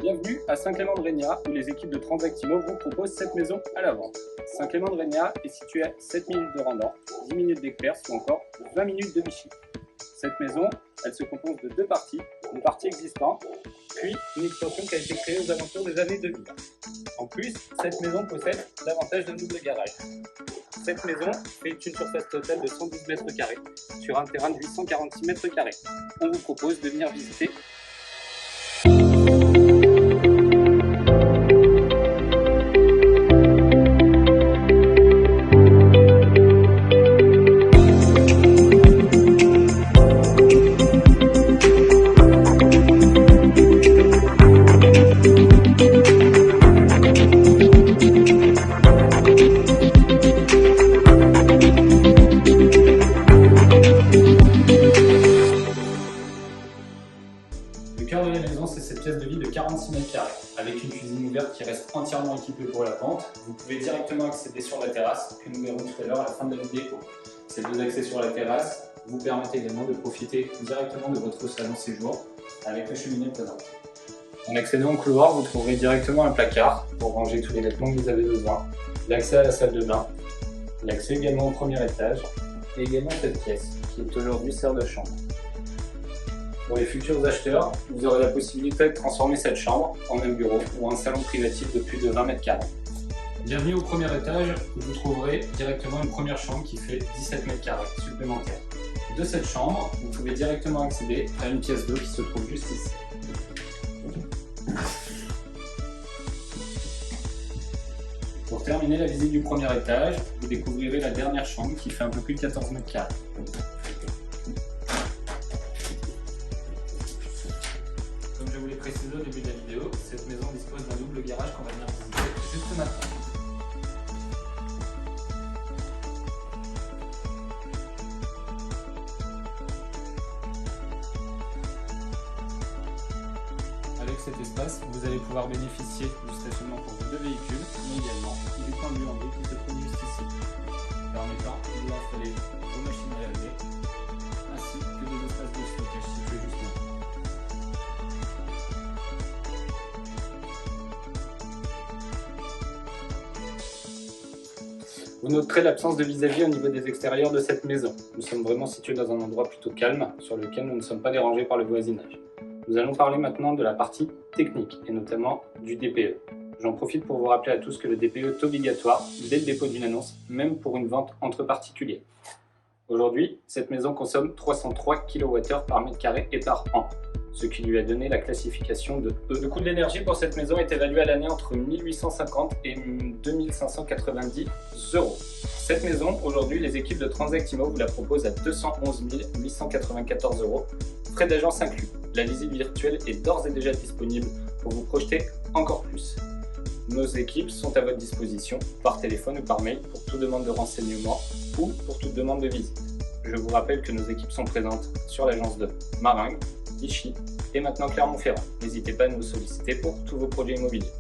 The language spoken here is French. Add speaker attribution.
Speaker 1: Bienvenue à Saint-Clément-de-Régnat où les équipes de Transactimo vous proposent cette maison à la vente. Saint-Clément-de-Régnat est située à 7 minutes de Randan, 10 minutes d'Eclers ou encore 20 minutes de Vichy. Cette maison, elle se compose de deux parties, une partie existante, puis une extension qui a été créée aux alentours des années 2000. En plus, cette maison possède davantage de double garage. Cette maison fait une surface totale de 112 mètres carrés sur un terrain de 846 mètres carrés. On vous propose de venir visiter. Le cœur de la maison, c'est cette pièce de vie de 46 mètres carrés, avec une cuisine ouverte qui reste entièrement équipée pour la vente. Vous pouvez directement accéder sur la terrasse, que nous verrons tout à l'heure à la fin de la vidéo. Ces deux accès sur la terrasse vous permettent également de profiter directement de votre salon séjour, avec la cheminée présente. En accédant au couloir, vous trouverez directement un placard pour ranger tous les vêtements que vous avez besoin, l'accès à la salle de bain, l'accès également au premier étage, et également cette pièce, qui est aujourd'hui sert de chambre. Pour les futurs acheteurs, vous aurez la possibilité de transformer cette chambre en un bureau ou un salon privatif de plus de 20 mètres carrés. Bienvenue au premier étage où vous trouverez directement une première chambre qui fait 17 mètres carrés supplémentaires. De cette chambre, vous pouvez directement accéder à une pièce d'eau qui se trouve juste ici. Pour terminer la visite du premier étage, vous découvrirez la dernière chambre qui fait un peu plus de 14 mètres carrés. Comme je vous l'ai précisé au début de la vidéo, cette maison dispose d'un double garage qu'on va venir visiter juste maintenant. Avec cet espace, vous allez pouvoir bénéficier du stationnement pour vos deux véhicules, mais également du coin de buanderie qui se trouve juste ici, permettant de vous installer vos machines à laver, ainsi que des espaces de stockage situés juste là. Vous noterez l'absence de vis-à-vis au niveau des extérieurs de cette maison. Nous sommes vraiment situés dans un endroit plutôt calme, sur lequel nous ne sommes pas dérangés par le voisinage. Nous allons parler maintenant de la partie technique, et notamment du DPE. J'en profite pour vous rappeler à tous que le DPE est obligatoire dès le dépôt d'une annonce, même pour une vente entre particuliers. Aujourd'hui, cette maison consomme 303 kWh par mètre carré et par an, ce qui lui a donné la classification de E. Le coût de l'énergie pour cette maison est évalué à l'année entre 1850 et 2590 €. Cette maison, aujourd'hui, les équipes de Transactimo vous la proposent à 211 894 €, frais d'agence inclus. La visite virtuelle est d'ores et déjà disponible pour vous projeter encore plus. Nos équipes sont à votre disposition par téléphone ou par mail pour toute demande de renseignement ou pour toute demande de visite. Je vous rappelle que nos équipes sont présentes sur l'agence de Maringues, Vichy et maintenant Clermont-Ferrand. N'hésitez pas à nous solliciter pour tous vos projets immobiliers.